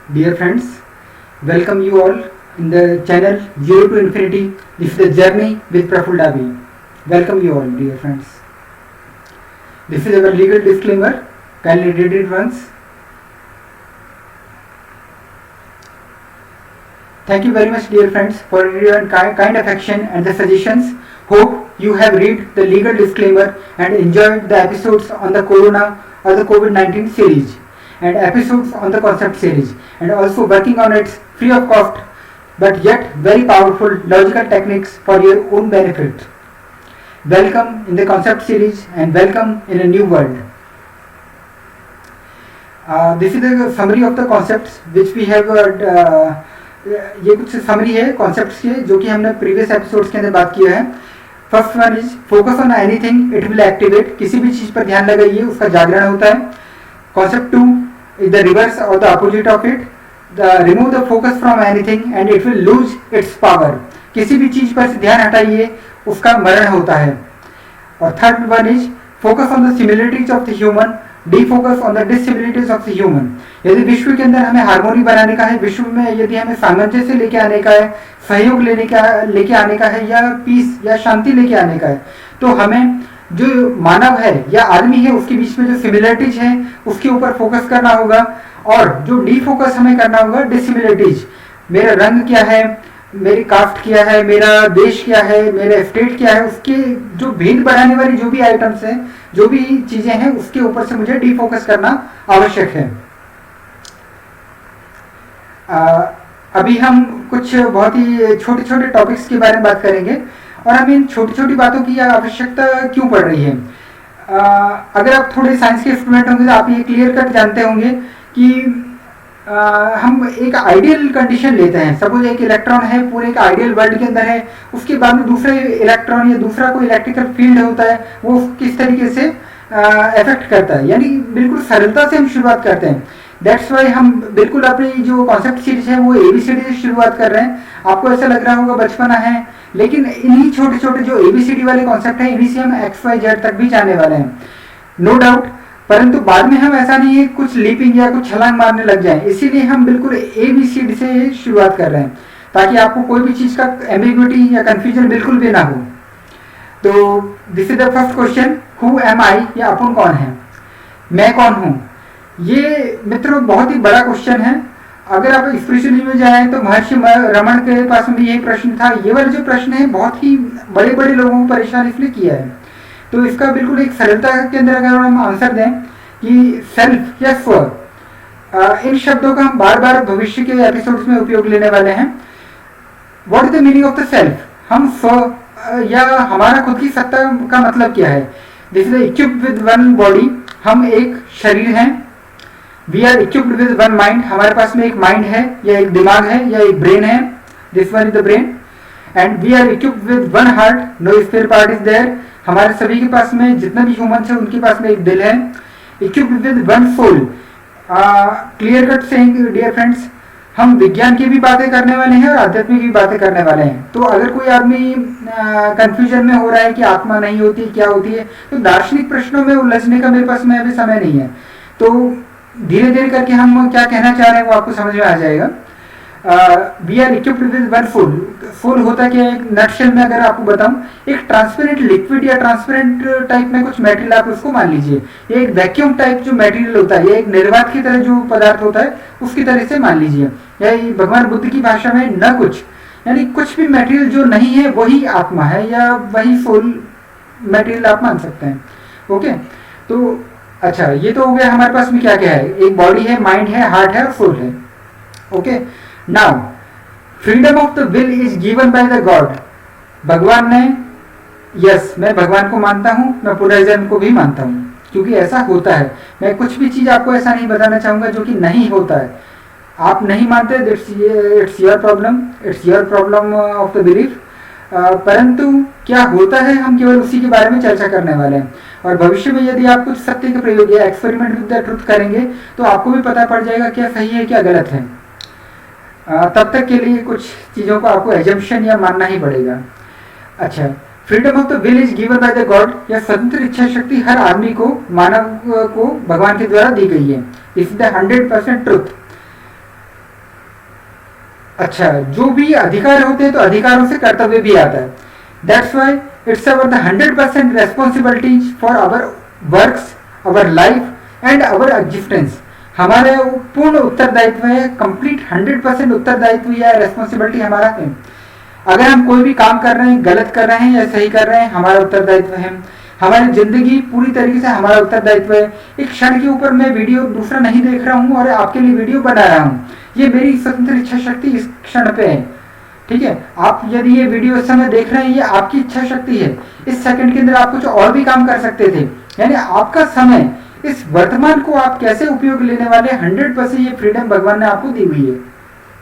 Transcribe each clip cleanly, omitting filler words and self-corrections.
Dear friends, welcome you all in the channel Zero to Infinity. This is the journey with Praful Dabi. Welcome you all, dear friends. This is our legal disclaimer. Kindly read it once. Thank you very much, dear friends, for your kind affection and the suggestions. Hope you have read the legal disclaimer and enjoyed the episodes on the Corona or the COVID-19 series and episodes on the concept series, and also working on its free of cost but yet very powerful logical techniques for your own benefit. Welcome in the concept series and welcome in a new world. This is the summary of the concepts which we have ये कुछ summary है concepts के जो कि हमने previous episodes के अंदर बात किया है. First one is focus on anything it will activate. किसी भी चीज पर ध्यान लगाइए उसका जागरण होता है. Concept two is the reverse or the opposite of it. Remove the focus from anything and it will lose its power. किसी भी चीज पर से ध्यान हटाइए उसका मरण होता है. और third one is focus on the similarities of the human, defocus on the dissimilarities of the human. यदि विश्व के अंदर हमें हार्मोनी बनाने का है, विश्व में यदि हमें सामंजस्य लेके आने का है, सहयोग लेके आने का है, या पीस या शांति लेके आने का है, तो हमें जो मानव है या आदमी है उसके बीच में जो सिमिलरिटीज है उसके ऊपर फोकस करना होगा. और जो डीफोकस हमें करना होगा डिससिमिलरिटीज. मेरा रंग क्या है, मेरी कास्ट क्या है, मेरा देश क्या है, मेरा स्टेट क्या है, उसके जो भेद बढ़ाने वाली जो भी आइटम्स हैं, जो भी चीजें हैं, उसके ऊपर से मुझे डीफोकस करना आवश्यक है. अभी हम कुछ बहुत ही छोटे छोटे टॉपिक्स के बारे में बात करेंगे और हमें इन छोटी छोटी बातों की आवश्यकता क्यों पड़ रही है. अगर आप थोड़े साइंस के स्टूडेंट होंगे तो आप ये क्लियर कट जानते होंगे कि हम एक आइडियल कंडीशन लेते हैं. सपोज एक इलेक्ट्रॉन है, पूरे एक आइडियल वर्ल्ड के अंदर है, उसके बाद में दूसरे इलेक्ट्रॉन या दूसरा कोई इलेक्ट्रिकल फील्ड होता है, वो किस तरीके से इफेक्ट करता है. यानी बिल्कुल सरलता से हम शुरुआत करते हैं. दैट्स वाई हम बिल्कुल अपनी जो कॉन्सेप्ट सीरीज है वो एबीसीडी से शुरुआत कर रहे हैं. आपको ऐसा लग रहा होगा बचपना है, लेकिन इन्हीं छोटे छोटे जो एबीसीडी वाले कॉन्सेप्ट है इन्हीं से हम एक्स वाई जेड तक भी जाने वाले हैं, नो डाउट. परंतु बाद में हम ऐसा नहीं है कुछ लीपिंग या कुछ छलांग मारने लग जाएं. इसीलिए हम बिल्कुल एबीसीडी से शुरुआत कर रहे हैं ताकि आपको कोई भी चीज का एम्बिग्युइटी या कंफ्यूजन बिल्कुल भी ना हो. तो this is the first question, who am I, या अपन कौन है, मैं कौन हूं. ये मित्रों बहुत ही बड़ा क्वेश्चन है. अगर आप स्पिरिचुअलिज्म में जाएं तो महर्षि रमन के पास में यही प्रश्न था. ये वाला जो प्रश्न है बहुत ही बड़े बड़े लोगों को परेशान इसलिए किया है. तो इसका बिल्कुल एक सरलता के अंदर अगर हम आंसर दें कि सेल्फ या स्व, इन शब्दों का हम बार बार भविष्य के एपिसोड्स में उपयोग लेने वाले हैं. What is the meaning of the self. हम स्व या हमारा खुद की सत्ता का मतलब क्या है. This is equipped with one body. हम एक शरीर हैं. We are equipped with one mind. हमारे पास में एक माइंड है या एक दिमाग है या एक ब्रेन है. This one is the brain. And we are equipped with one heart. No spare part is there. हमारे सभी के पास में जितने भी ह्यूमंस हैं उनके पास में एक दिल है. Equipped with one soul. Clear cut saying dear friends, हम विज्ञान की भी बातें करने वाले हैं और आध्यात्मिक की बातें करने वाले हैं. तो अगर कोई आदमी कंफ्यूजन में हो रहा है कि आत्मा नहीं होती क्या होती है, तो दार्शनिक प्रश्नों में उलझने का मेरे पास में अभी समय नहीं है. तो धीरे धीरे करके हम क्या कहना चाह रहे हैं वो आपको समझ में आ जाएगा. We are equipped with one soul. Soul होता क्या है, एक नटशेल में अगर आपको बताऊं, एक ट्रांसपेरेंट लिक्विड या ट्रांसपेरेंट टाइप में कुछ मटेरियल आप उसको मान लीजिए. ये एक वैक्यूम टाइप जो मटेरियल होता है, ये एक निर्वात की तरह जो पदार्थ होता है उसकी तरह से मान लीजिए. या भगवान बुद्ध की भाषा में न कुछ, यानी कुछ भी मटेरियल जो नहीं है वही आत्मा है या वही सोल मटेरियल आप मान सकते हैं. ओके, तो अच्छा, ये तो हो गया हमारे पास में क्या क्या है. एक बॉडी है, माइंड है, हार्ट है और सोल है. Okay, now freedom of the will is given by the God. भगवान ने, यस मैं भगवान को मानता हूं, मैं पुनर्जन्म को भी मानता हूं क्योंकि ऐसा होता है. मैं कुछ भी चीज आपको ऐसा नहीं बताना चाहूंगा जो कि नहीं होता है. आप नहीं मानते, it's your problem, it's your problem of the belief. परंतु क्या होता है हम केवल उसी के बारे में चर्चा करने वाले हैं. और भविष्य में यदि आप कुछ सत्य के प्रयोग या एक्सपेरिमेंट विद द ट्रुथ करेंगे तो आपको भी पता पड़ जाएगा क्या सही है क्या गलत है. तब तक के लिए कुछ चीज़ों को आपको एजम्पशन या मानना ही पड़ेगा. अच्छा, freedom of the will is given by the God, या स्वतंत्र इच्छा शक्ति हर आदमी को, मानव को भगवान के द्वारा दी गई है. This is the 100% truth. अच्छा, जो भी अधिकार होते हैं तो अधिकारों से कर्तव्य भी आता है. That's why it's our the 100% responsibilities for our works, our life and our existence. हमारा पूर्ण उत्तरदायित्व है, कंप्लीट 100% उत्तरदायित्व या रेस्पॉन्सिबिलिटी हमारा है. अगर हम कोई भी काम कर रहे हैं, गलत कर रहे हैं या सही कर रहे हैं, हमारा उत्तरदायित्व है. हमारी जिंदगी पूरी तरीके से हमारा उत्तरदायित्व है. एक क्षण के ऊपर मैं वीडियो दूसरा नहीं देख रहा हूँ और आपके लिए वीडियो बना रहा हूँ, ये मेरी स्वतंत्र इच्छा शक्ति इस क्षण पे है. ठीक है, आप यदि ये वीडियो इस समय देख रहे हैं, ये आपकी इच्छा शक्ति है. इस सेकंड के अंदर आप कुछ और भी काम कर सकते थे. यानी आपका समय, इस वर्तमान को आप कैसे उपयोग लेने वाले, 100% ये फ्रीडम भगवान ने आपको दी हुई है.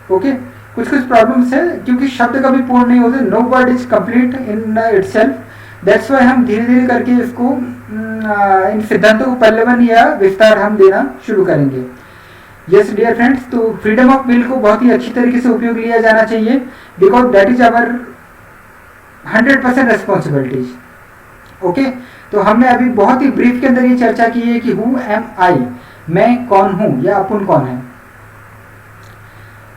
ओके, कुछ कुछ प्रॉब्लम्स है क्योंकि शब्द कभी पूर्ण नहीं होते. No word is complete in itself. That's why हम धीरे धीरे करके इसको इन सिद्धांतों को पल्लवन या विस्तार हम देना शुरू करेंगे. यस डियर फ्रेंड्स, तो फ्रीडम ऑफ विल को बहुत ही अच्छी तरीके से उपयोग लिया जाना चाहिए, because that is our 100% responsibilities. Okay, तो हमने अभी बहुत ही ब्रीफ के अंदर ये चर्चा की है कि हु एम आई, मैं कौन हूं या अपन कौन है.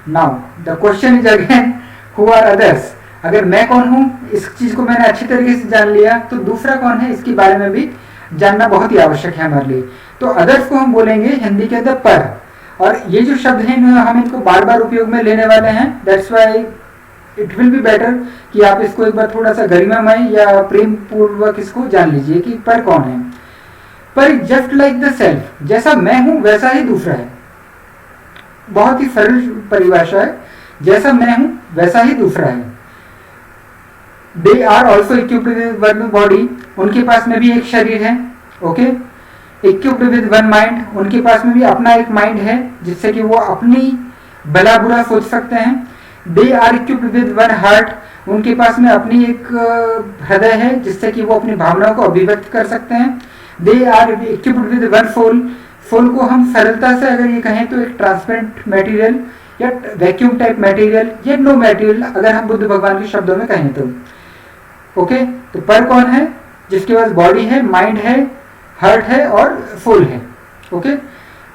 Now the question is again who are others. अगर मैं कौन हूं, इस चीज को मैंने अच्छी तरीके से जान लिया, तो दूसरा कौन है इसके बारे में भी जानना बहुत ही आवश्यक है हमारे लिए. तो अदर्स को हम बोलेंगे हिंदी के अंदर पर. और ये जो शब्द है हम इनको बार बार उपयोग में लेने वाले हैं. That's why it will be better कि आप इसको एक बार थोड़ा सा गरिमामय या प्रेम पूर्वक इसको जान लीजिए कि पर कौन है. पर जस्ट लाइक द सेल्फ, जैसा मैं हूं वैसा ही दूसरा है. बहुत ही सरल परिभाषा है. जैसा मैं हूं वैसा ही दूसरा है. They are also equipped with one body, उनके पास में भी एक शरीर है. Okay, equipped with one mind, उनके पास में भी अपना एक माइंड है जिससे कि वो अपनी भला बुरा सोच सकते हैं. They are equipped with one heart, उनके पास में अपनी एक हृदय है जिससे कि वो अपनी भावनाओं को अभिव्यक्त कर सकते हैं. They are equipped with one soul. Soul को हम सरलता से अगर ये कहें तो एक ट्रांसपेरेंट मटेरियल या वैक्यूम टाइप मटेरियल या नो मटेरियल, अगर हम बुद्ध भगवान के शब्दों में कहें तो. ओके, तो पर कौन है, जिसके पास बॉडी है, माइंड है, हार्ट है और सोल है. ओके,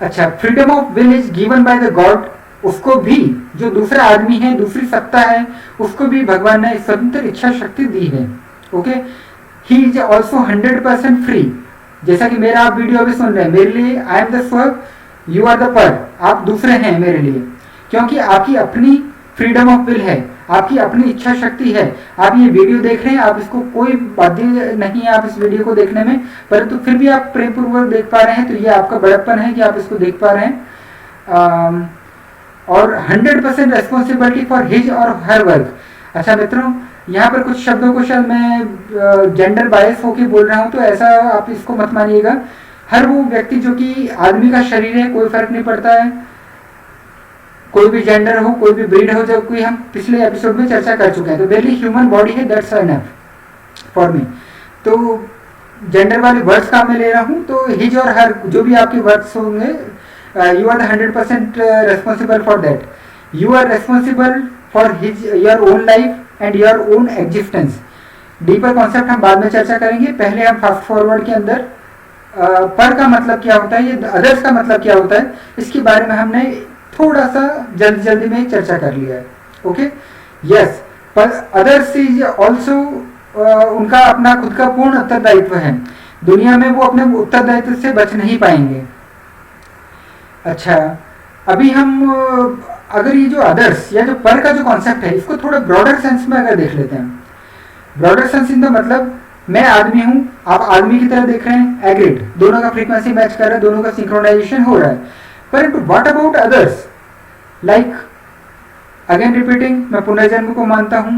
अच्छा, freedom of will is given by the God. उसको भी, जो दूसरा आदमी है, दूसरी सत्ता है, उसको भी भगवान ने स्वतंत्र इच्छा शक्ति दी है. Okay, he is also 100% free. जैसा कि मेरा आप वीडियो अभी सुन रहे हैं, मेरे लिए आई एम द स्व, यू आर द पर. आप दूसरे हैं मेरे लिए, क्योंकि आपकी अपनी फ्रीडम ऑफ विल है, आपकी अपनी इच्छा शक्ति है. आप ये वीडियो देख रहे हैं, आप इसको कोई बाध्य नहीं है आप इस वीडियो को देखने में, परंतु फिर भी आप प्रेम पूर्वक देख पा रहे हैं, तो ये आपका बड़प्पन है कि आप इसको देख पा रहे हैं. और 100% रेस्पॉन्सिबिलिटी फॉर हिज और हर वर्क. अच्छा मित्रों, यहाँ पर कुछ शब्दों को शायद मैं जेंडर बायस होके बोल रहा हूँ, तो ऐसा आप इसको मत मानिएगा. हर वो व्यक्ति जो कि आदमी का शरीर है, कोई फर्क नहीं पड़ता है, कोई भी जेंडर हो, कोई भी ब्रीड हो, जब कोई हम पिछले एपिसोड में चर्चा कर चुके हैं. तो मेरे लिए ह्यूमन बॉडी है, दैट्स इनफ फॉर मी. तो जेंडर वाले वर्ड्स काम में ले रहा हूँ. तो हिज और हर जो भी आपके वर्ड्स होंगे, you are the 100% responsible for that. You are responsible for his your own life and your own existence. Deeper concept हम बाद में चर्चा करेंगे. पहले हम फास्ट फॉरवर्ड के अंदर पर का मतलब क्या होता है, ये अदर्स का मतलब क्या होता है, इसके बारे में हमने थोड़ा सा जल्दी में चर्चा कर लिया है. ओके, यस, पर अदर्स इज ऑल्सो, उनका अपना खुद का पूर्ण उत्तरदायित्व है. दुनिया में वो अपने उत्तरदायित्व से बच नहीं पाएंगे. अच्छा, अभी हम अगर ये जो अदर्स या जो पर का जो कॉन्सेप्ट है, इसको थोड़ा ब्रॉडर सेंस में अगर देख लेते हैं. ब्रॉडर सेंस इन द मतलब, मैं आदमी हूं, आप आदमी की तरह देख रहे हैं, एग्रीड, दोनों का फ्रीक्वेंसी मैच कर रहा है, दोनों का सिंक्रोनाइजेशन हो रहा है. परंतु what about others, like again repeating, मैं पुनर्जन्म को मानता हूं,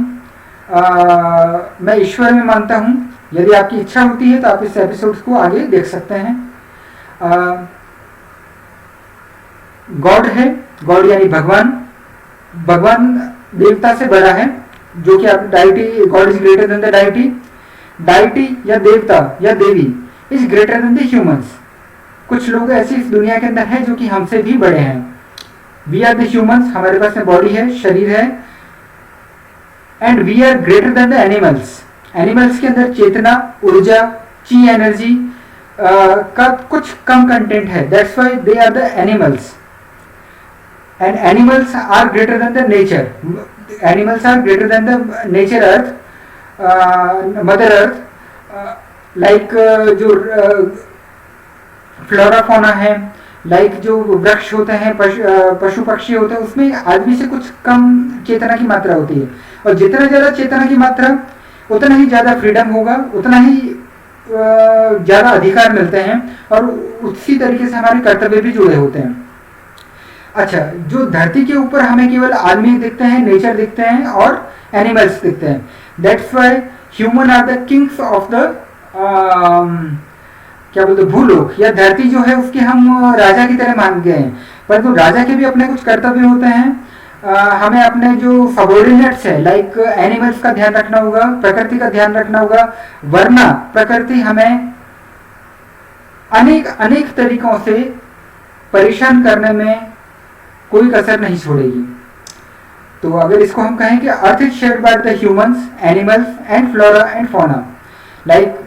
मैं ईश्वर में मानता हूं. यदि आपकी इच्छा होती है तो आप इस एपिसोड को आगे देख सकते हैं. गॉड है, गॉड यानी भगवान. भगवान देवता से बड़ा है, जो कि आप deity, god is greater than the deity. Deity या देवता या देवी is greater than the humans. कुछ लोग ऐसे इस दुनिया के अंदर हैं जो कि हमसे भी बड़े हैं. वी आर द ह्यूमंस, हमारे पास में बॉडी है, शरीर है, and we are greater than the animals. Animals के अंदर चेतना, ऊर्जा, ची एनर्जी का कुछ कम कंटेंट है. That's why they are the animals. and animals are greater than the nature. Animals are greater than the nature earth, mother earth. Like जो flora fauna है, लाइक जो वृक्ष होते हैं, पशु पक्षी होते हैं, उसमें आदमी से कुछ कम चेतना की मात्रा होती है। और जितना ज्यादा चेतना की मात्रा उतना ही ज्यादा फ्रीडम होगा, उतना ही ज्यादा अधिकार मिलते हैं और उसी तरीके से हमारे कर्तव्य भी जुड़े होते हैं। अच्छा, जो धरती के ऊपर हमें केवल आदमी दिखते हैं, नेचर दिखते हैं और एनिमल्स दिखते हैं। That's why human are the kings of the क्या बोलते भूलोक, या धरती जो है उसके हम राजा की तरह मान गए हैं। परंतु राजा के भी अपने कुछ कर्तव्य होते हैं। हमें अपने जो सबॉर्डिनेट्स है लाइक एनिमल्स का ध्यान रखना होगा, प्रकृति का ध्यान रखना होगा, वरना प्रकृति हमें अनेक अनेक तरीकों से परेशान करने में कोई कसर नहीं छोड़ेगी। तो अगर इसको हम कहें कि earth is shared by the humans, animals and flora and fauna, like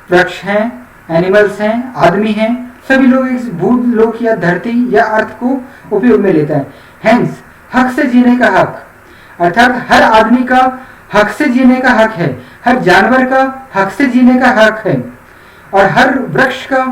वृक्ष हैं, एनिमल्स हैं, आदमी हैं, सभी लोग इस भूलोक या धरती या अर्थ को उपयोग में लेता है। हेंस हक से जीने का हक, अर्थात हर आदमी का हक से जीने का हक है, हर जानवर का हक से जीने का हक है और हर वृक्ष का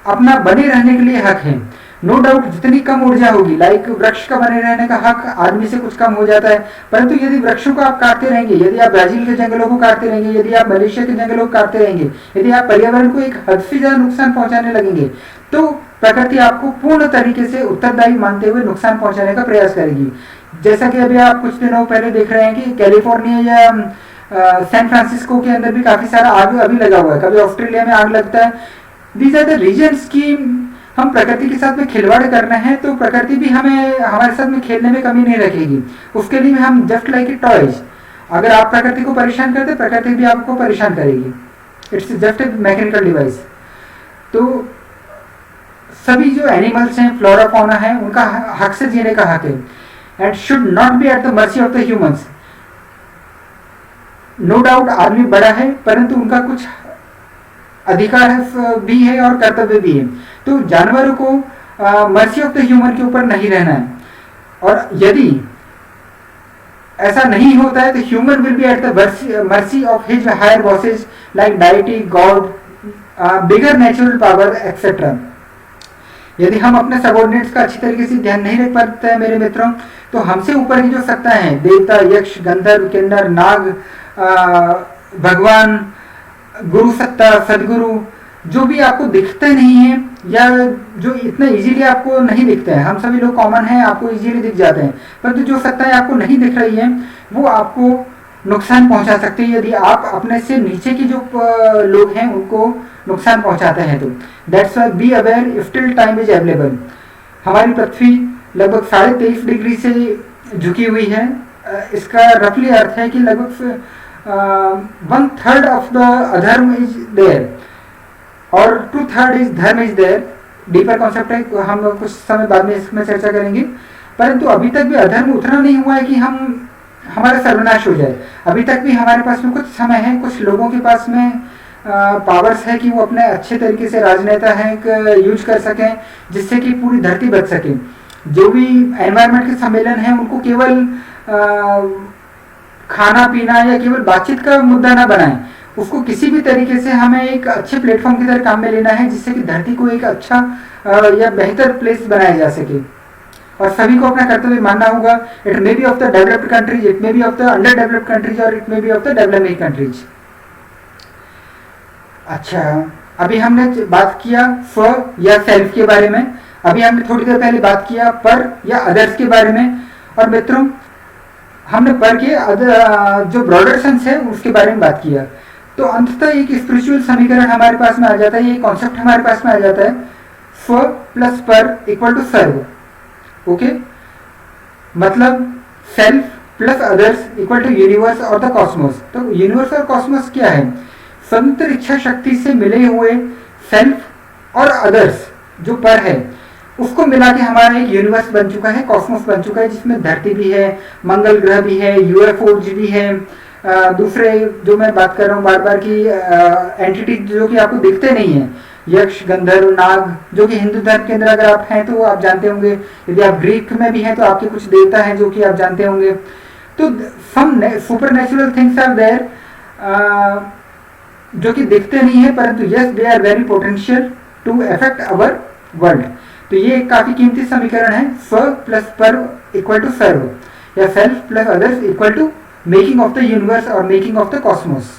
अपना बने रहने के लिए हक है। नो डाउट जितनी कम ऊर्जा होगी, लाइक वृक्ष का बने रहने का हक आदमी से कुछ कम हो जाता है, परंतु यदि वृक्षों को आप काटते रहेंगे, यदि आप ब्राजील के जंगलों को काटते रहेंगे, यदि आप मलेशिया के जंगलों को काटते रहेंगे, यदि आप पर्यावरण को एक हद से ज्यादा नुकसान पहुंचाने लगेंगे, तो प्रकृति आपको पूर्ण तरीके से उत्तरदायी मानते हुए नुकसान पहुंचाने का प्रयास करेगी। जैसा कि अभी आप कुछ दिनों पहले देख रहे हैं कि कैलिफोर्निया या सैन फ्रांसिस्को के अंदर भी काफी सारा आग अभी लगा हुआ है, कभी ऑस्ट्रेलिया में आग लगता है। दीज आर द रीजन्स की हम प्रकृति के साथ में खिलवाड़ करना है, तो प्रकृति भी हमें हमारे साथ में खेलने में कमी नहीं रखेगी। उसके लिए हम जस्ट लाइक ए टॉयज, अगर आप प्रकृति को परेशान करते, प्रकृति भी आपको परेशान करेगी। It's just a mechanical device. तो सभी जो एनिमल्स हैं, फ्लोरा फौना है, उनका हक से जीने का हक है and should not be at the mercy of the humans. No doubt आदमी बड़ा है, परंतु उनका कुछ अधिकार भी है और कर्तव्य भी है। तो जानवरों को मर्सी ऑफ द ह्यूमन के ऊपर नहीं रहना है, और यदि ऐसा नहीं होता है तो human will be at the mercy of his higher bosses like deity, God, bigger natural power etcetera. यदि हम अपने सबॉर्डिनेट्स का अच्छी तरीके से ध्यान नहीं रख पाते हैं मेरे मित्रों, तो हमसे ऊपर की जो सत्ता है, देवता, यक्ष, गंधर्व, किन्नर, नाग, भगवान, गुरु सत्ता, सदगुरु, जो भी आपको दिखते नहीं है या जो इतना इजीली आपको नहीं दिखते हैं, हम सभी लोग कॉमन हैं, आपको इजीली दिख जाते हैं, परंतु जो सत्ताएं आपको नहीं दिख रही है वो आपको नुकसान पहुंचा सकती है यदि आप अपने से नीचे की जो लोग हैं उनको नुकसान पहुंचाते हैं। तो that's why be aware if till time is available. हमारी पृथ्वी लगभग 23.5 डिग्री से झुकी हुई है। इसका रफली अर्थ है कि लगभग 1/3 ऑफ द अधर्म इज देयर और 2/3 इज धर्म इज देयर। डीपर कॉन्सेप्ट है, हम कुछ समय बाद में इसमें चर्चा करेंगे, परंतु अभी तक भी अधर्म उतना नहीं हुआ है कि हमारा सर्वनाश हो जाए। अभी तक भी हमारे पास में कुछ समय है, कुछ लोगों के पास में पावर्स है कि वो अपने अच्छे तरीके से राजनेता हैं यूज कर सकें, जिससे कि पूरी धरती बच सके। जो भी एनवायरनमेंट के सम्मेलन हैं उनको केवल खाना पीना या केवल बातचीत का मुद्दा ना बनाएं, उसको किसी भी तरीके से हमें एक अच्छे प्लेटफॉर्म की तरह काम में लेना है, जिससे कि धरती को एक अच्छा या बेहतर प्लेस बनाया जा सके। और सभी को अपना कर्तव्य मानना होगा। It may be of the developed countries, it may be of the under developed countries और it may be of the developing countries. अच्छा, अभी हमने बात किया स्व या सेल्फ के बारे में, अभी हमने थोड़ी देर पहले बात किया पर या अदर्स के बारे में, और मित्रों हमने पर के जो ब्रॉडर सेंस है उसके बारे में बात किया। तो अंततः एक स्पिरिचुअल समीकरण हमारे पास में आ जाता है, ये कॉन्सेप्ट हमारे पास में आ जाता है, स्व प्लस पर इक्वल टू सर्व। ओके, मतलब self plus others equal to universe और द कॉस्मोस। तो यूनिवर्स और कॉस्मोस क्या है? स्वतंत्र इच्छा शक्ति से मिले हुए सेल्फ और अदर्स जो पर है उसको मिला के हमारा एक यूनिवर्स बन चुका है, कॉस्मोस बन चुका है, जिसमें धरती भी है, मंगल ग्रह भी है, यूएफओज भी है, दूसरे जो मैं बात कर रहा हूँ बार बार की एंटिटी जो कि आपको दिखते नहीं है, यक्ष गंधर्व नाग, जो कि हिंदू धर्म के अंदर अगर आप हैं तो आप जानते होंगे, यदि आप ग्रीक में भी हैं तो आपके कुछ देवता हैं जो कि आप जानते होंगे। तो some super natural things are there जो कि दिखते नहीं है, परंतु yes they are very potential to affect our world. तो ये एक काफी कीमती समीकरण है, स्व प्लस पर्व इक्वल टू सर्व, या self plus others equal to making of the universe और making of the cosmos.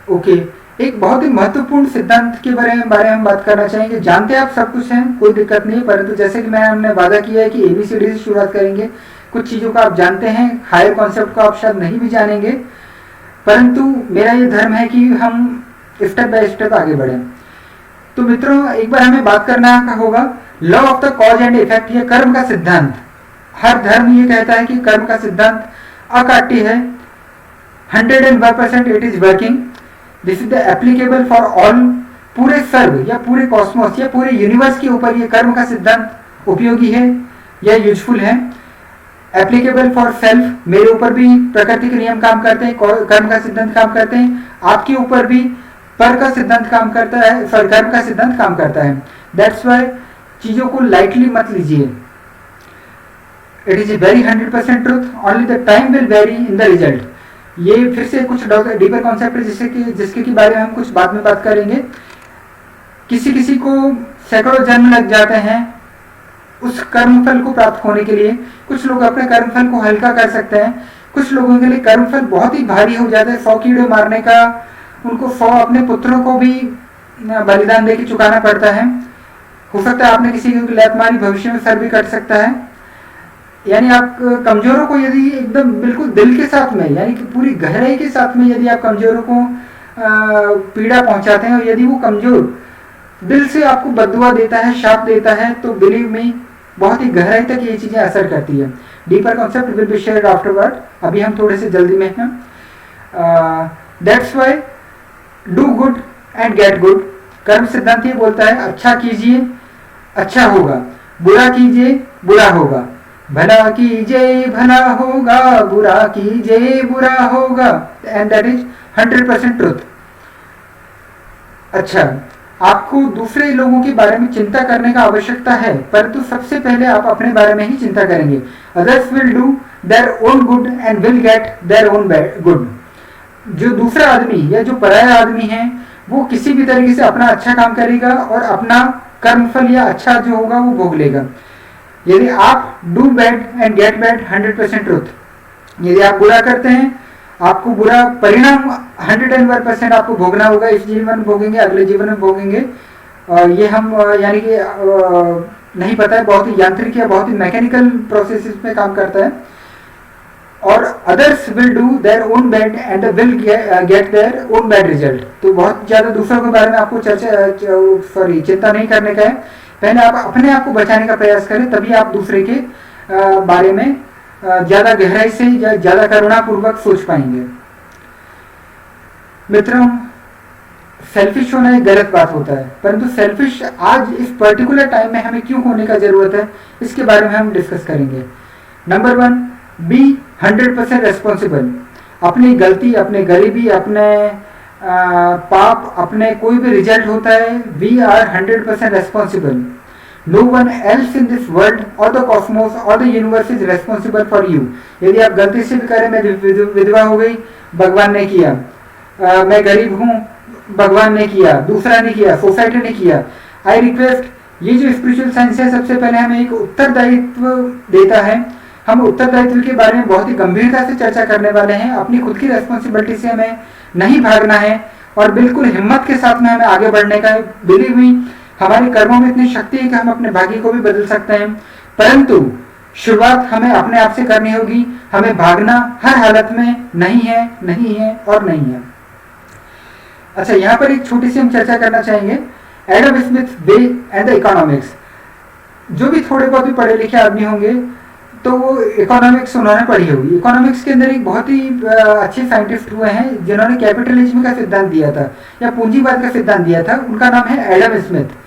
Okay, एक बहुत ही महत्वपूर्ण सिद्धांत के बारे में हम बात करना चाहेंगे। जानते आप सब कुछ हैं, कोई दिक्कत नहीं है, परंतु जैसे कि हमने वादा किया है कि एबीसीडी से शुरुआत करेंगे। कुछ चीजों का आप जानते हैं, हायर कॉन्सेप्ट को आप शायद नहीं भी जानेंगे, परंतु मेरा ये धर्म है कि हम स्टेप बाय स्टेप आगे बढ़े। तो मित्रों, एक बार हमें बात करना होगा law of the cause and effect, ये कर्म का सिद्धांत। हर धर्म ये कहता है कि कर्म का सिद्धांत अकाट्य है, 101% it is working, this is the applicable for all. पूरे सर्व या पूरे कॉस्मोस या पूरे यूनिवर्स के ऊपर ये कर्म का सिद्धांत उपयोगी है या यूजफुल है। एप्लीकेबल फॉर सेल्फ, मेरे ऊपर भी प्रकृति के नियम काम करते हैं, कर्म का सिद्धांत काम करते हैं, आपके ऊपर भी पर का सिद्धांत काम करता है, कर्म का सिद्धांत काम करता है। दैट्स वाई चीजों को लाइटली मत लीजिए। It is a very 100% truth, only the time will very in the result. ये फिर से कुछ डीपर कॉन्सेप्ट है जिसके के बारे में हम कुछ बाद में बात करेंगे। किसी किसी को सैकड़ों जन्म लग जाते हैं उस कर्मफल को प्राप्त होने के लिए। कुछ लोग अपने कर्मफल को हल्का कर सकते हैं, कुछ लोगों के लिए कर्मफल बहुत ही भारी हो जाता है। 100 कीड़े मारने का उनको 100 अपने पुत्रों को भी बलिदान देके चुकाना पड़ता है। हो सकता है आपने किसी की लत मारी, भविष्य में सर भी कट सकता है। यानी आप कमजोरों को यदि एकदम बिल्कुल दिल के साथ में, यानी कि पूरी गहराई के साथ में यदि आप कमजोरों को पीड़ा पहुंचाते हैं और यदि वो कमजोर दिल से आपको बद्दुआ देता है, शाप देता है, तो बिलीव मी बहुत ही गहराई तक ये चीजें असर करती है। Deeper concept will be shared afterward, अभी हम थोड़े से जल्दी में हैं। That's why do good and get good. कर्म सिद्धांत ये बोलता है अच्छा कीजिए अच्छा होगा, बुरा कीजिए बुरा होगा, भला कीजिए भला होगा, बुरा कीजिए बुरा होगा, एंड दैट इज 100% ट्रुथ। अच्छा, आपको दूसरे लोगों के बारे में चिंता करने का आवश्यकता है, परंतु सबसे पहले आप अपने बारे में ही चिंता करेंगे। Others will do their own good and will get their own good. जो दूसरा आदमी या जो पराया आदमी है वो किसी भी तरीके से अपना अच्छा काम करेगा और अपना कर्मफल या अच्छा जो होगा वो भोग लेगा। यदि आप do bad and gate bad, 100% truth. यदि आप बुरा करते हैं आपको बुरा परिणाम 101% आपको भोगना होगा। इस जीवन में भोगेंगे, अगले जीवन में भोगेंगे। और ये हम यानी कि नहीं पता है, बहुत ही यांत्रिक या बहुत ही मैकेनिकल प्रोसेस में काम करता है। और others will do their own bad and will get their own bad result. तो बहुत ज्यादा दूसरों के बारे में आपको चिंता नहीं करने का है। पहले आप अपने आप को बचाने का प्रयास करें, तभी आप दूसरे के बारे में ज्यादा गहराई से या ज्यादा करुणापूर्वक सोच पाएंगे। मित्रों, सेल्फिश होना एक गलत बात होता है, परंतु सेल्फिश आज इस पर्टिकुलर टाइम में हमें क्यों होने का जरूरत है, इसके बारे में हम डिस्कस करेंगे। Number 1, be 100% responsible. अपनी गलती, अपने गरीबी, अपने पाप, अपने कोई भी रिजल्ट होता है, we are 100% responsible. No one else in this world or the cosmos or the universe is responsible for you. यदि आप गलती से भी करें, मैं विधवा हो गई, भगवान ने किया, मैं गरीब हूँ, भगवान ने किया, दूसरा ने किया, सोसाइटी ने किया। आई रिक्वेस्ट, ये जो स्पिरिचुअल साइंस है सबसे पहले हमें एक उत्तरदायित्व देता है। हम उत्तरदायित्व के बारे में बहुत ही गंभीरता से चर्चा करने वाले हैं। अपनी खुद की रेस्पॉन्सिबिलिटी से हमें नहीं भागना है और बिल्कुल हिम्मत के साथ में हमें आगे बढ़ने का है। बिलीव मी, हमारे कर्मों में इतनी शक्ति है कि हम अपने भाग्य को भी बदल सकते हैं, परंतु शुरुआत हमें अपने आप से करनी होगी। हमें भागना हर हालत में नहीं है, नहीं है और नहीं है। अच्छा, यहाँ पर एक छोटी सी हम चर्चा करना चाहेंगे, Adam Smith way and the economics. जो भी थोड़े बहुत भी पढ़े लिखे आदमी होंगे तो वो इकोनॉमिक्स उन्होंने पढ़ी होगी। इकोनॉमिक्स के अंदर एक बहुत ही अच्छे साइंटिस्ट हुए हैं जिन्होंने कैपिटलिज्म का सिद्धांत दिया था या पूंजीवाद का सिद्धांत दिया था। उनका नाम है एडम स्मिथ।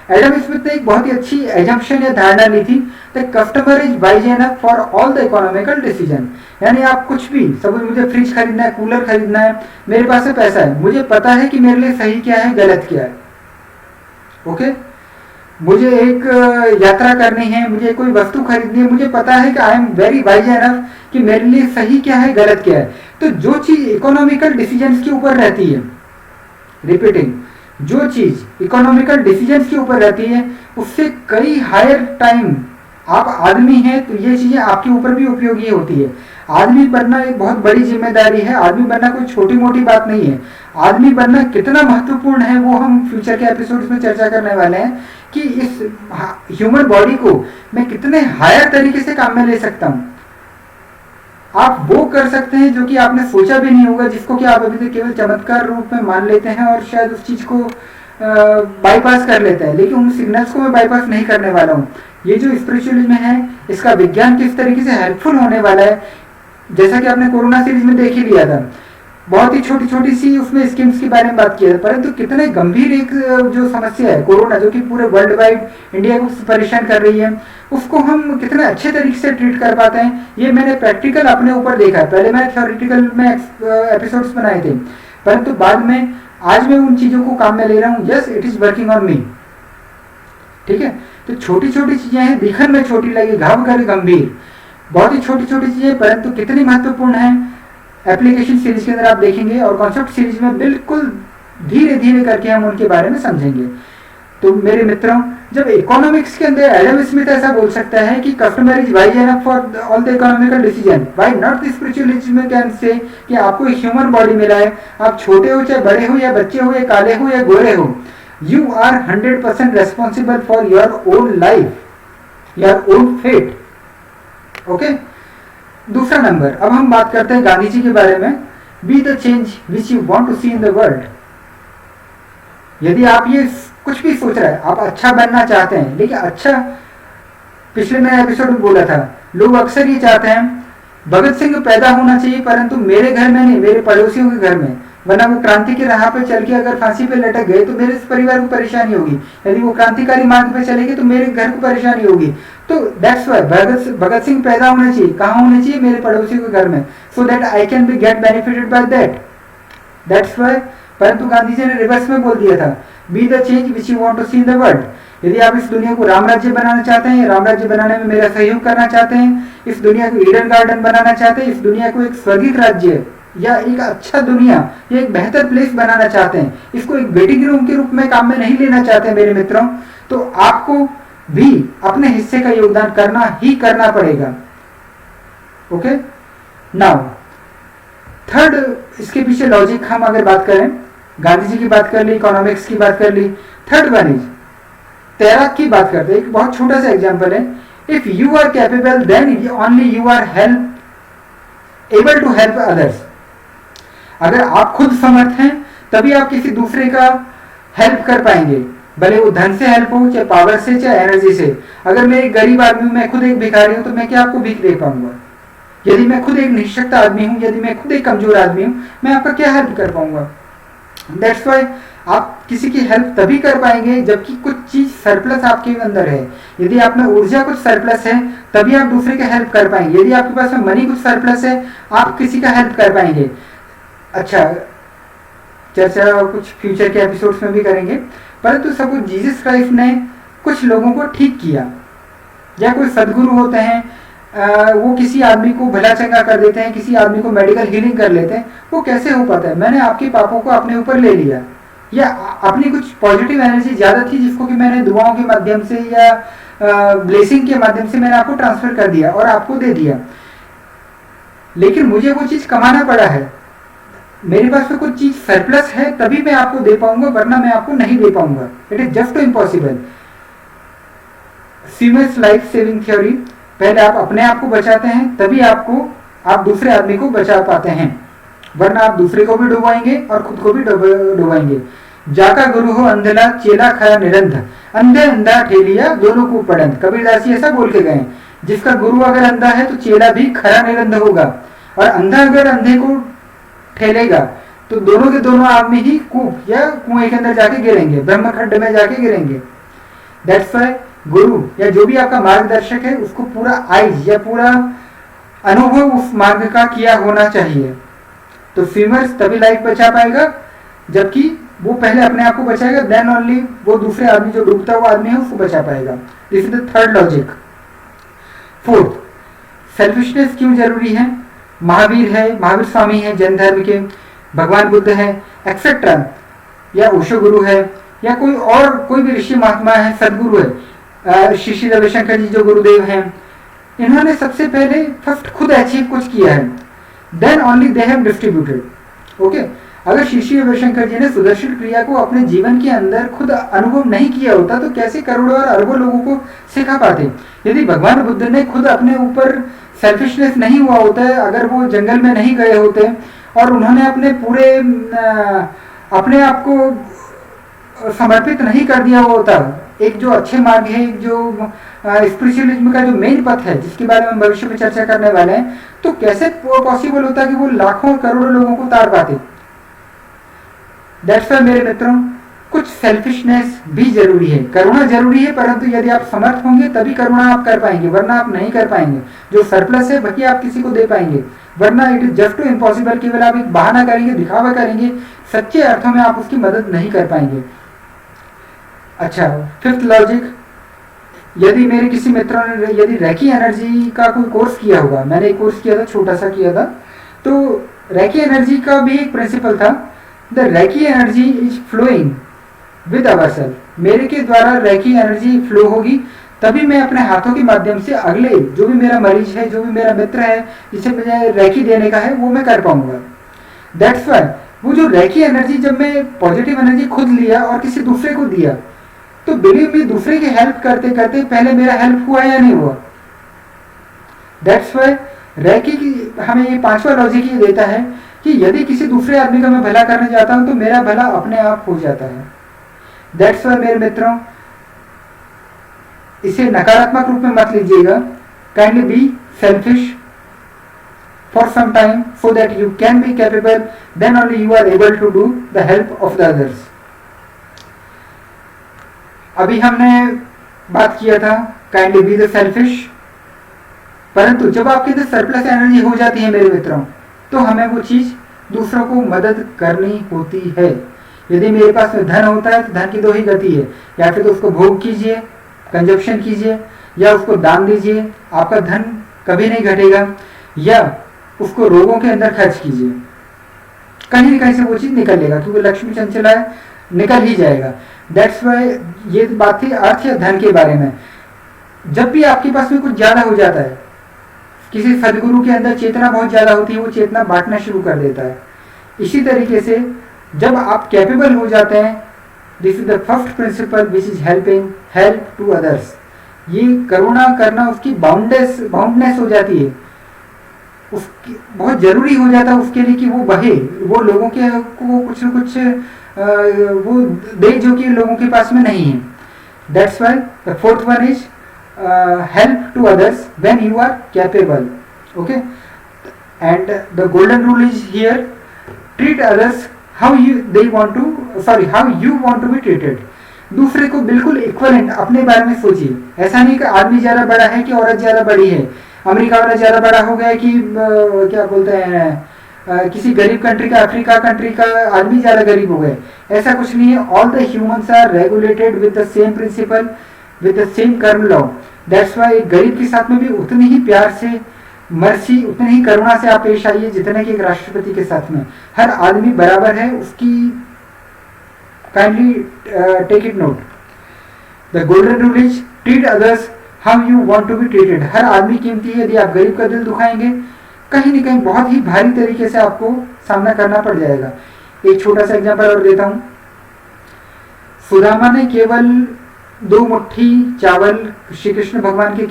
एडम स्मिथ ने एक बहुत ही अच्छी एजम्पशन या धारणा ली थी, the customer is wise enough for all the economical decision. यानी आप कुछ भी, सपोज मुझे फ्रिज खरीदना है, कूलर खरीदना है, मेरे पास में पैसा है, मुझे पता है कि मेरे लिए सही क्या है, गलत क्या है। ओके, मुझे एक यात्रा करनी है, मुझे कोई वस्तु खरीदनी है, मुझे पता है कि I am very wise enough कि मेरे लिए सही क्या है, गलत क्या है। तो जो चीज इकोनॉमिकल डिसीजंस के ऊपर रहती है, रिपीटिंग, जो चीज इकोनॉमिकल डिसीजंस के ऊपर रहती है, उससे कई हायर टाइम, आप आदमी हैं तो ये चीजें आपके ऊपर भी उपयोगी होती है। आदमी बनना एक बहुत बड़ी जिम्मेदारी है, आदमी बनना कोई छोटी मोटी बात नहीं है। आदमी बनना कितना महत्वपूर्ण है वो हम फ्यूचर के एपिसोड्स में चर्चा करने वाले हैं कि इस ह्यूमन बॉडी को मैं कितने हायर तरीके से काम में ले सकता हूं। आप वो कर सकते हैं जो कि आपने सोचा भी नहीं होगा, जिसको कि आप अभी तक केवल चमत्कार रूप में मान लेते हैं और शायद उस चीज को बाईपास कर लेते हैं। लेकिन उन सिग्नल्स को मैं बाईपास नहीं करने वाला हूँ। ये जो स्पिरिचुअलिज्म है, इसका विज्ञान किस तरीके से हेल्पफुल होने वाला है, जैसा कि आपने कोरोना सीरीज में देख ही लिया था, बहुत ही छोटी छोटी सी उसमें स्कीम्स के बारे में बात किया था, परंतु कितने गंभीर एक जो समस्या है कोरोना, जो कि पूरे वर्ल्ड वाइड इंडिया को परेशान कर रही है, उसको हम कितने अच्छे तरीके से ट्रीट कर पाते हैं, ये मैंने प्रैक्टिकल अपने ऊपर देखा है। पहले मैंने थ्योरेटिकल में एपिसोड्स बनाए थे, परंतु बाद में आज मैं उन चीजों को काम में ले रहा हूँ। Yes, it is working on me. ठीक है, तो छोटी छोटी चीजें हैं, दिखन में छोटी लगी, घाव करे गंभीर, बहुत ही छोटी छोटी चीजें, परंतु कितनी महत्वपूर्ण है, एप्लीकेशन सीरीज के अंदर आप देखेंगे और कॉन्सेप्ट सीरीज में बिल्कुल धीरे धीरे करके हम उनके बारे में समझेंगे। तो मेरे मित्रों, जब इकोनॉमिक्स के अंदर एडम स्मिथ ऐसा बोल सकता है कि customer is wise enough for all the economical decision, why not the spiritualism can say कि आपको एक ह्यूमन बॉडी मिला है, आप छोटे हो चाहे बड़े हो, या बच्चे हो या काले हो या गोरे हो, you are 100% responsible for your own life, your own fate. Okay, दूसरा नंबर, अब हम बात करते हैं गांधी जी के बारे में। Be the change which you want to see in the world. यदि आप ये कुछ भी सोच रहे हैं, आप अच्छा बनना चाहते हैं, लेकिन अच्छा, पिछले मैंने एपिसोड में बोला था, लोग अक्सर ये चाहते हैं भगत सिंह पैदा होना चाहिए, परंतु मेरे घर में नहीं, मेरे पड़ोसियों के घर में, वरना वो क्रांति की राह पे चल के अगर फांसी पे लटक गए तो मेरे परिवार को परेशानी होगी। यदि वो क्रांतिकारी मार्ग पे चलेंगे तो मेरे घर को परेशानी होगी। तो दैट्स वाई भगत सिंह पैदा होना चाहिए, कहाँ होना चाहिए, मेरे पड़ोसियों के घर में, so that I can be get benefited by that. That's why, परंतु गांधी जी ने रिवर्स में बोल दिया था, be the change which you want to see in the world. यदि आप इस दुनिया को राम राज्य बनाना चाहते हैं, राम राज्य बनाने में मेरा सहयोग करना चाहते हैं, इस दुनिया को ईडन गार्डन बनाना चाहते हैं, इस दुनिया को एक स्वर्गीय राज्य या एक अच्छा दुनिया या एक बेहतर प्लेस बनाना चाहते हैं, इसको एक वेटिंग रूम के रूप में काम में नहीं लेना चाहते मेरे मित्रों, तो आपको भी अपने हिस्से का योगदान करना ही करना पड़ेगा। ओके, नाउ थर्ड, इसके पीछे लॉजिक हम अगर बात करें, गांधी जी की बात कर ली, इकोनॉमिक्स की बात कर ली, थर्ड वन इज तैराक की बात करते हैं। एक बहुत छोटा सा एग्जांपल है, if you are capable then only you are able to help others. अगर आप खुद समर्थ हैं तभी आप किसी दूसरे का हेल्प कर पाएंगे, भले वो धन से हेल्प हो, चाहे पावर से, चाहे एनर्जी से। अगर मैं एक गरीब आदमी हूं, मैं खुद एक भिखारी हूं, तो मैं क्या आपको भीख दे पाऊंगा? यदि मैं खुद एक निःशक्त आदमी हूं, यदि मैं खुद एक कमजोर आदमी हूं, मैं आपका क्या हेल्प कर पाऊंगा? दैट्स वाई आप किसी की हेल्प तभी कर पाएंगे जबकि कुछ चीज सरप्लस आपके अंदर है। यदि आप में ऊर्जा कुछ सरप्लस है तभी आप दूसरे का हेल्प कर पाएंगे। यदि आपके पास में मनी कुछ सरप्लस है, आप किसी का हेल्प कर पाएंगे। अच्छा, चर्चा कुछ फ्यूचर के एपिसोड्स में भी करेंगे, परंतु सब कुछ जीसस क्राइस्ट ने कुछ लोगों को ठीक किया, या कोई सदगुरु होते हैं, वो किसी आदमी को भला चंगा कर देते हैं, किसी आदमी को मेडिकल हीलिंग कर लेते हैं। वो कैसे हो पाता है? मैंने आपके पापों को अपने ऊपर ले लिया, या अपनी कुछ पॉजिटिव एनर्जी ज्यादा थी जिसको कि मैंने दुआओं के माध्यम से या ब्लेसिंग के माध्यम से मैंने आपको ट्रांसफर कर दिया और आपको दे दिया, लेकिन मुझे वो चीज कमाना पड़ा है। मेरे पास तो कुछ चीज सरप्लस है तभी मैं आपको दे पाऊंगा, वरना मैं आपको नहीं दे पाऊंगा। It is just impossible. Siemens life saving theory, पहले आप अपने आप को बचाते हैं तभी आप दूसरे आदमी को बचा पाते हैं, वरना आप दूसरे को भी डुबाएंगे और खुद को भी डुबाएंगे। जाका गुरु हो अंधला, चेला खाया निरंध, अंधे अंधा ठेलिया दोनों को पड़ंत। कबीरदास जी ऐसा बोल के गए, जिसका गुरु अगर अंधा है तो चेला भी खरा निरंध होगा, और अंधा अगर अंधे को ठेलेगा तो दोनों के दोनों आदमी ही कूप या कुएं के अंदर जाके गिरेंगे, ब्रह्म खड्ड में जाके गिरेंगे। दैट्स वाई गुरु या जो भी आपका मार्गदर्शक है उसको पूरा आइज या पूरा अनुभव उस मार्ग का किया होना चाहिए। तो स्विमर्स तभी लाइफ बचा पाएगा जबकि वो पहले अपने आप को बचाएगा, देन ओनली वो दूसरे आदमी जो डूबता हुआ आदमी है उसको बचा पाएगा। This is the third logic. Fourth, selfishness क्यों जरूरी है? महावीर है, महावीर स्वामी है जैन धर्म के, भगवान बुद्ध है एक्सेट्रा, या ओशो गुरु है, या कोई भी ऋषि महात्मा है, सदगुरु है, श्री रविशंकर जी जो गुरुदेव हैं, इन्होंने सबसे पहले फर्स्ट खुद अचीव कुछ किया है, then only they have distributed. Okay, अगर श्री रविशंकर जी ने सुदर्शन क्रिया को अपने जीवन के अंदर खुद अनुभव नहीं किया होता तो कैसे करोड़ों और अरबों लोगों को सिखा पाते? यदि भगवान बुद्ध ने खुद अपने ऊपर सेल्फिशनेस नहीं हुआ होता है, अगर वो जंगल में नहीं गए होते और उन्होंने अपने आप को समर्पित नहीं कर दिया होता, एक जो अच्छे मार्ग है, एक जो स्पिरिचुअलिज्म का जो मेन पथ है जिसके बारे में हम भविष्य में चर्चा करने वाले हैं, तो कैसे पॉसिबल होता कि वो लाखों करोड़ों लोगों को तार पाते? दैट्स वाई मेरे मित्रों, कुछ सेल्फिशनेस भी जरूरी है, करुणा जरूरी है, परंतु यदि आप समर्थ होंगे तभी करुणा आप कर पाएंगे, वरना आप नहीं कर पाएंगे। जो सरप्लस है वही आप किसी को दे पाएंगे, वरना it is just too impossible. केवल आप एक बहाना करेंगे, दिखावा करेंगे, सच्चे अर्थों में आप उसकी मदद नहीं कर पाएंगे। अच्छा, फिफ्थ लॉजिक, यदि मेरे किसी मित्रों ने यदि रेकी एनर्जी का कोई कोर्स किया होगा, मैंने एक कोर्स किया था, छोटा सा किया था, तो रेकी एनर्जी का भी एक प्रिंसिपल था, the Reiki energy is flowing with ourselves. मेरे के द्वारा रेकी एनर्जी फ्लो होगी तभी मैं अपने हाथों के माध्यम से अगले जो भी मेरा मरीज है, जो भी मेरा मित्र है जिसे मुझे रेकी देने का है, वो मैं कर पाऊंगा। दैट्स वाई वो जो रेकी एनर्जी जब मैं पॉजिटिव एनर्जी खुद लिया और किसी दूसरे को दिया, तो बिलीव मी दूसरे की हेल्प करते करते पहले मेरा हेल्प हुआ या नहीं हुआ। दैट्स वाई रेकी की हमें ये पांचवा लॉजिक ये देता है कि यदि किसी दूसरे आदमी का मैं भला करने जाता हूं तो मेरा भला अपने आप हो जाता है। दैट्स वाई मेरे मित्रों, इसे नकारात्मक रूप में मत लीजिएगा। Kindly be selfish for some time so that you can be capable, then only you are able to do the help of the others. अभी हमने बात किया था काइंडली बी द सेल्फिश, परंतु जब आपके अंदर सरप्लस एनर्जी हो जाती है मेरे मित्रों, तो हमें वो चीज दूसरों को मदद करनी होती है। यदि मेरे पास में धन होता है तो धन की दो ही गति है, या फिर तो उसको भोग कीजिए, कंजप्शन कीजिए, या उसको दान दीजिए, आपका धन कभी नहीं घटेगा, या उसको रोगों के अंदर खर्च कीजिए, कहीं न कहीं से वो चीज निकल लेगा, क्योंकि लक्ष्मी चंचला है, निकल ही जाएगा। दैट्स वाई ये बात थी अर्थ या धन के बारे में। जब भी आपके पास में कुछ ज्यादा हो जाता है, किसी सदगुरु के अंदर चेतना बहुत ज्यादा होती है, वो चेतना बांटना शुरू कर देता है। इसी तरीके से जब आप कैपेबल हो जाते हैं, this is the first principle which is help to others. ये करुणा करना उसकी बाउंडनेस हो जाती है, उसकी बहुत जरूरी हो जाता है उसके लिए कि वो बहे, वो लोगों के को कुछ न कुछ वो दे जो कि लोगों के पास में नहीं है। That's why the fourth one is help to others when you are capable. Okay, and the golden rule is here: treat others how you want to be treated. दूसरे को बिल्कुल इक्वलेंट अपने बारे में सोचिए। ऐसा नहीं कि आदमी ज्यादा बड़ा है कि औरत ज्यादा बड़ी है, अमेरिका वाला ज्यादा बड़ा हो गया कि क्या बोलते हैं किसी गरीब कंट्री का, अफ्रीका कंट्री का आदमी ज्यादा गरीब हो गए। ऐसा कुछ नहीं है। All the humans are regulated with the same principle, with the same karma law. That's why एक गरीब के साथ में भी उतनी ही प्यार से, मर्सी, उतनी ही करुणा से आप पेश आइए जितने कि एक राष्ट्रपति के साथ में। हर आदमी बराबर है, उसकी kindly take it note. The golden rule is treat others how you want to be treated. हर आदमी कीमती है। यदि आप गरीब का दिल दुखाएंगे, कहीं न कहीं बहुत ही भारी तरीके से आपको सामना करना पड़ जाएगा। एक छोटा सा एग्जांपल और देता हूं। सुदामा ने केवल 2 मुट्ठी चावल श्री कृष्ण भगवान के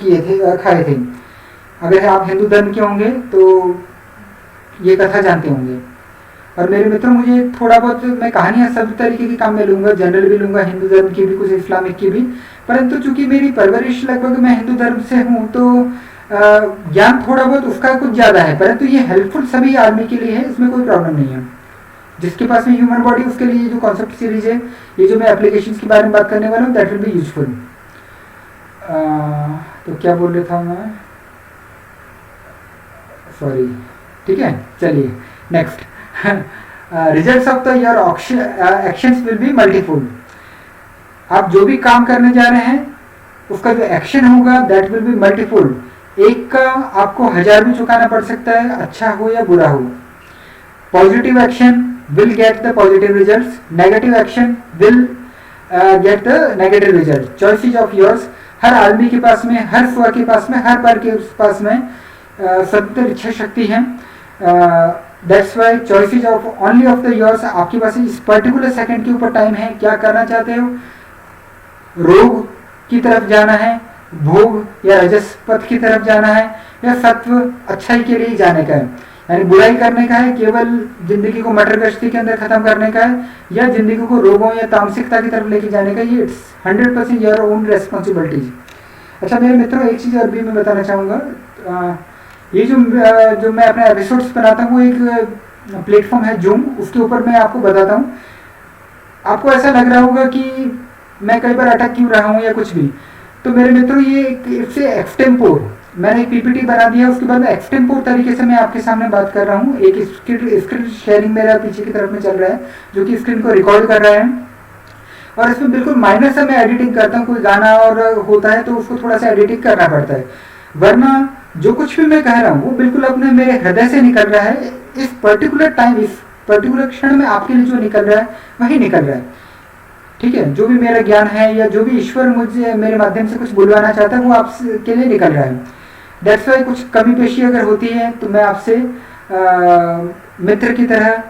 खाए थे। अगर आप हिंदू धर्म के होंगे तो ये कथा जानते होंगे। और मेरे मित्रों, मुझे थोड़ा बहुत, मैं कहानियां सब तरीके की काम में लूंगा, जनरल भी लूंगा, हिंदू धर्म की भी, कुछ इस्लामिक की भी, परंतु चूंकि मेरी परवरिश लगभग मैं हिंदू धर्म से हूँ तो ज्ञान थोड़ा बहुत उसका कुछ ज्यादा है, परंतु ये हेल्पफुल सभी आदमी के लिए है, इसमें कोई प्रॉब्लम नहीं है। जिसके पास में ह्यूमन बॉडी, उसके लिए जो कॉन्सेप्ट सीरीज है, ये जो मैं एप्लीकेशंस के बारे में बात करने वाला हूँ, दैट विल बी यूजफुल। तो क्या बोल रहा था मैं, सॉरी, ठीक है, चलिए next. Results of the your actions will be multifold. आप जो भी काम करने जा रहे हैं उसका जो एक्शन होगा दैट विल बी मल्टीफुल। एक का आपको 1000 भी चुकाना पड़ सकता है, अच्छा हो या बुरा हो। Positive action will get the positive results, negative action will get the negative result. Choices of yours. हर आदमी के पास में, हर स्वर के पास में, हर पर के पास में स्वतंत्र इच्छा शक्ति है। That's Y choices of only of the yours. आपके पास इस पर्टिकुलर सेकंड के ऊपर टाइम है, क्या करना चाहते हो। रोग की तरफ जाना है, भोग या रजस पथ की तरफ जाना है, या सत्व अच्छाई के लिए जाने का है, यानी बुराई करने का है, केवल जिंदगी को मटर गश्ती के अंदर खत्म करने का है, या जिंदगी को रोगों या तामसिकता की तरफ लेके जाने का। ये इट्स 100% योर ओन रेस्पॉन्सिबिलिटीज। अच्छा मेरे मित्रों, एक चीज और भी मैं बताना चाहूँगा। ये जो मैं अपने एपिसोड्स बनाता हूँ वो एक प्लेटफॉर्म है जूम, उसके ऊपर मैं आपको बताता हूँ। आपको ऐसा लग रहा होगा कि मैं कई बार अटक क्यों रहा हूँ या कुछ भी, तो मेरे मित्रों ये इससे एक्सटेम्पोर, मैंने एक पीपीटी बना दिया, उसके बाद में एक्सटेम्पोर तरीके से मैं आपके सामने बात कर रहा हूँ। एक स्क्रीन शेयरिंग मेरा पीछे की तरफ में चल रहा है, जो कि स्क्रीन को रिकॉर्ड कर रहा है, और इसमें बिल्कुल माइनर सा मैं एडिटिंग करता हूँ। कोई गाना और होता है तो उसको थोड़ा सा एडिटिंग करना पड़ता है, वरना जो कुछ भी मैं कह रहा हूँ वो बिल्कुल अपने मेरे हृदय से निकल रहा है। इस पर्टिकुलर टाइम, इस पर्टिकुलर क्षण में आपके लिए जो निकल रहा है वही निकल रहा है, ठीक है। जो भी मेरा ज्ञान है या जो भी ईश्वर मुझे मेरे माध्यम से कुछ बुलवाना चाहता है वो आपके लिए निकल रहा है। दैट्स वाई कुछ कमी पेशी अगर होती है तो मैं आपसे मित्र की तरह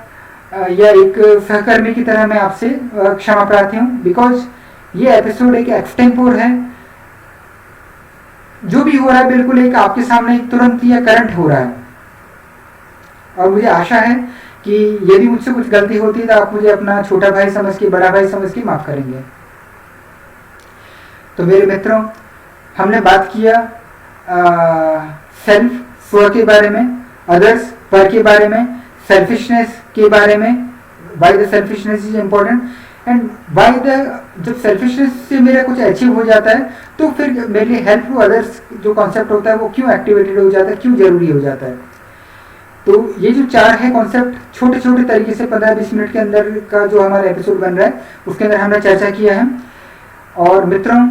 या एक सहकर्मी की तरह मैं आपसे क्षमा प्रार्थी हूँ, बिकॉज ये एपिसोड एक एक्सटेम्पोर है। जो भी हो रहा है बिल्कुल एक आपके सामने तुरंत या करंट हो रहा है, और मुझे आशा है कि यदि मुझसे कुछ गलती होती है तो आप मुझे अपना छोटा भाई समझ के, बड़ा भाई समझ के माफ करेंगे। तो मेरे मित्रों, हमने बात किया सेल्फ, स्व के बारे में, अदर्स, पर के बारे में, सेल्फिशनेस के बारे में, why the selfishness is important, and why the, जब सेल्फिशनेस से मेरा कुछ अचीव हो जाता है तो फिर मेरे लिए हेल्प टू अदर्स जो कॉन्सेप्ट होता है वो क्यों एक्टिवेटेड हो जाता है, क्यों जरूरी हो जाता है। तो ये जो 4 है कॉन्सेप्ट, छोटे छोटे तरीके से 15-20 मिनट के अंदर का जो हमारा एपिसोड बन रहा है उसके अंदर हमने चर्चा किया है। और मित्रों,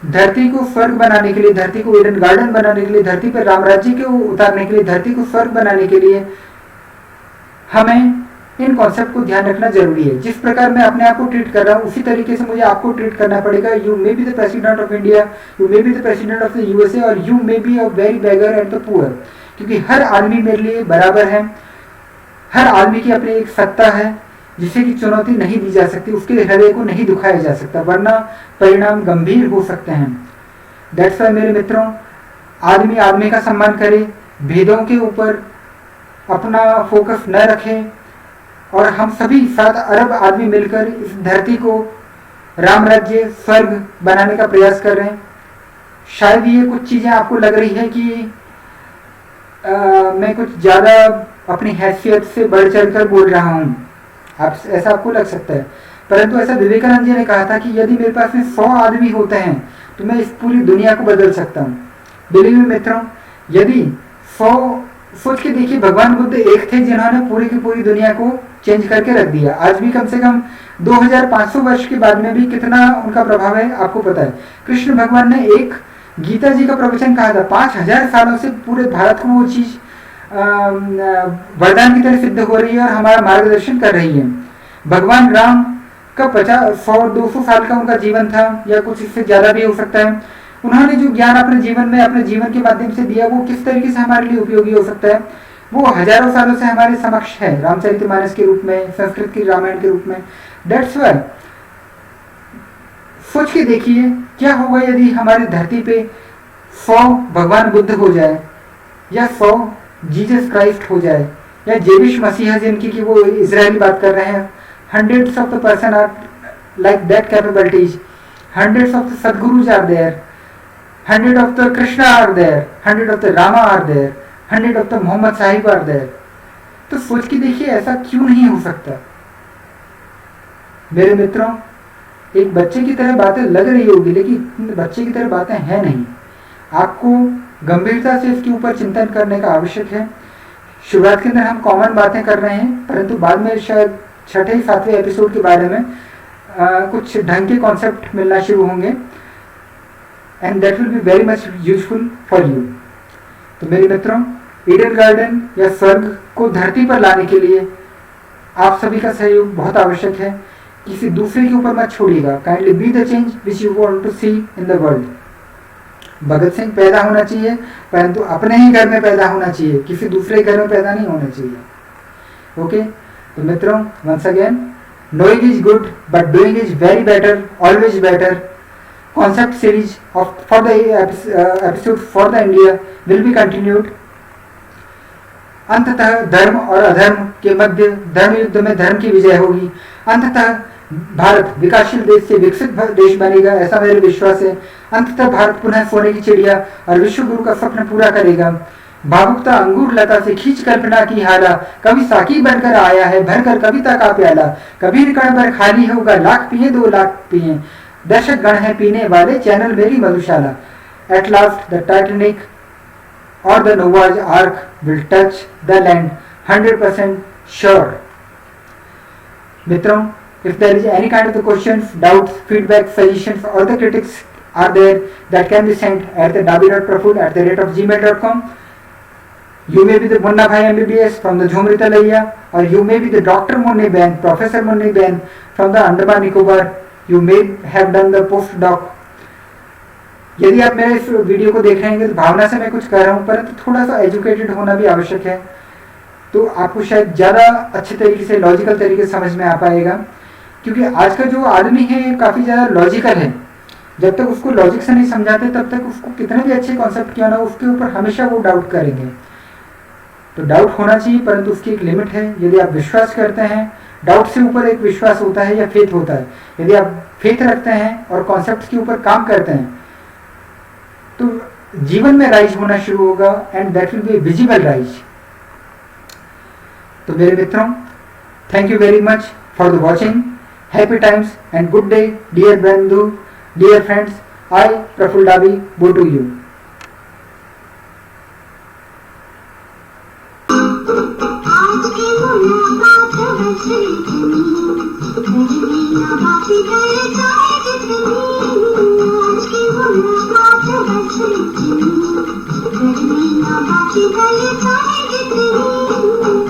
धरती को स्वर्ग बनाने के लिए, धरती को ईडन गार्डन बनाने के लिए, धरती पर राम राज्य को उतारने के लिए, धरती को स्वर्ग बनाने के लिए हमें इन कॉन्सेप्ट को ध्यान रखना जरूरी है। जिस प्रकार मैं अपने आप को ट्रीट कर रहा हूँ उसी तरीके से मुझे आपको ट्रीट करना पड़ेगा। You may be the president of India, you may be the president of the USA, और you may be a very beggar and the poor, क्योंकि हर आदमी मेरे लिए बराबर है। हर आदमी की अपनी एक सत्ता है जिसे की चुनौती नहीं दी जा सकती, उसके हृदय को नहीं दुखाया जा सकता, वरना परिणाम गंभीर हो सकते हैं। दैट्स वाई मेरे मित्रों, आदमी आदमी का सम्मान करे, भेदों के ऊपर अपना फोकस न रखे, और हम सभी 7 अरब आदमी मिलकर इस धरती को राम राज्य, स्वर्ग बनाने का प्रयास कर रहे हैं। शायद ये कुछ चीजें आपको लग रही है कि मैं कुछ ज्यादा अपनी हैसियत से बढ़ चढ़ कर बोल रहा हूँ, ऐसा आपको लग सकता है, परंतु ऐसा विवेकानंद जी ने कहा था कि यदि मेरे पास में 100 आदमी होते हैं तो मैं इस पूरी दुनिया को बदल सकता हूँ। बिलीव मी मित्रों, यदि 100, सोच के देखिए, भगवान बुद्ध एक थे जिन्होंने पूरी की पूरी दुनिया को चेंज करके रख दिया। आज भी कम से कम 2500 वर्ष के बाद में भी कितना उनका प्रभाव है आपको पता है। कृष्ण भगवान ने एक गीता जी का प्रवचन कहा था, 5000 सालों से पूरे भारत को वो चीज वरदान की तरह सिद्ध हो रही है और हमारा मार्गदर्शन कर रही है। भगवान राम का 100-200 साल का उनका जीवन था, या कुछ इससे ज्यादा भी हो सकता है। उन्होंने जो ज्ञान अपने जीवन में, अपने जीवन के माध्यम से दिया, वो किस तरीके से हमारे लिए उपयोगी हो सकता है, वो हजारों सालों से हमारे समक्ष है, रामचरितमानस के रूप में, संस्कृत की रामायण के रूप में। दैट्स वाई सोच के देखिए, क्या होगा यदि हमारी धरती पे 100 भगवान बुद्ध हो जाए, या 100 जीसस क्राइस्ट हो जाए, या जेविश मसीहा जिनकी कि वो इजरायली बात कर रहे हैं। Hundreds of the person are like that capabilities, hundreds of the sadgurus are there, 100 of the Krishna are there, 100 of the Rama are there, 100 of the Mohammad Sahib are there। तो सोच के देखिए, ऐसा क्यों नहीं हो सकता। मेरे मित्रों, एक बच्चे की तरह बातें लग रही होगी, लेकिन बच्चे की तरह बातें हैं नहीं। आपको गंभीरता से इसके ऊपर चिंतन करने का आवश्यक है। शुरुआत के अंदर हम कॉमन बातें कर रहे हैं, परंतु बाद में शायद छठे 7वें एपिसोड के बारे में कुछ ढंग के कॉन्सेप्ट मिलना शुरू होंगे, and that will be very much useful for you. तो मेरे मित्रों, ईडन गार्डन या स्वर्ग को धरती पर लाने के लिए आप सभी का सहयोग बहुत आवश्यक है। किसी दूसरे के ऊपर मत छोड़िएगा। Kindly be the change which you want to see in the world. Bhagat Singh पैदा होना चाहिए, परंतु अपने ही घर में पैदा होना चाहिए, किसी दूसरे घर में पैदा नहीं होना चाहिए। ओके, तो मित्रों, once again, knowing is good but doing is very better, always better. Concept series for the episode for the India will be continued. अंततः धर्म और अधर्म के मध्य धर्म युद्ध में धर्म की विजय होगी। अंततः भारत विकासशील देश से विकसित देश बनेगा, ऐसा मेरा विश्वास है। अंततः भारत पुनः सोने की चिड़िया और विश्व गुरु का स्वप्न पूरा करेगा। भावुकता अंगूर लता से खींच कल्पना की हाला, कभी साकी बनकर आया है भरकर कविता का प्याला। कबीर कण भर खाली होगा, लाख पिए 2 लाख पिए, दर्शक गण है पीने वाले, चैनल मेरी Madhushala. At last the Titanic or the Noah's Ark will touch the land, 100% sure. मित्रों, if there is any kind of the questions, doubts, feedback, suggestions or the critics are there, that can be sent at the dabi.praful@gmail.com. You may be the Munna Bhai MBBS from the Jhumri Talaiya, or you may be the Dr. Munni Ben, Professor Munni Ben from the Andaman Nicobar. You may have done the postdoc. यदि आप मेरे इस video को देख रहे हैं तो भावना से मैं कुछ कह रहा हूँ, परंतु थोड़ा सा एजुकेटेड होना भी आवश्यक है, तो आपको शायद ज़्यादा अच्छे तरीके से लॉजिकल तरीके से समझ में आ पाएगा। क्योंकि आज का जो आदमी है काफ़ी ज़्यादा लॉजिकल है। जब तक उसको लॉजिक से नहीं समझाते तब तक उसको कितने भी अच्छे कॉन्सेप्ट क्यों ना, उसके ऊपर हमेशा वो डाउट करेंगे। तो डाउट होना चाहिए, परंतु उसकी एक लिमिट है। यदि आप विश्वास करते हैं, डाउट से ऊपर एक विश्वास होता है या फेथ होता है। यदि आप फेथ रखते हैं और कॉन्सेप्ट के ऊपर काम करते हैं तो जीवन में राइज होना शुरू होगा, and that will be visible rise. तो मेरे मित्रों, thank you very much for the watching. Happy times and good day dear बंधु, dear friends. I Praful Dabi go to you. आज की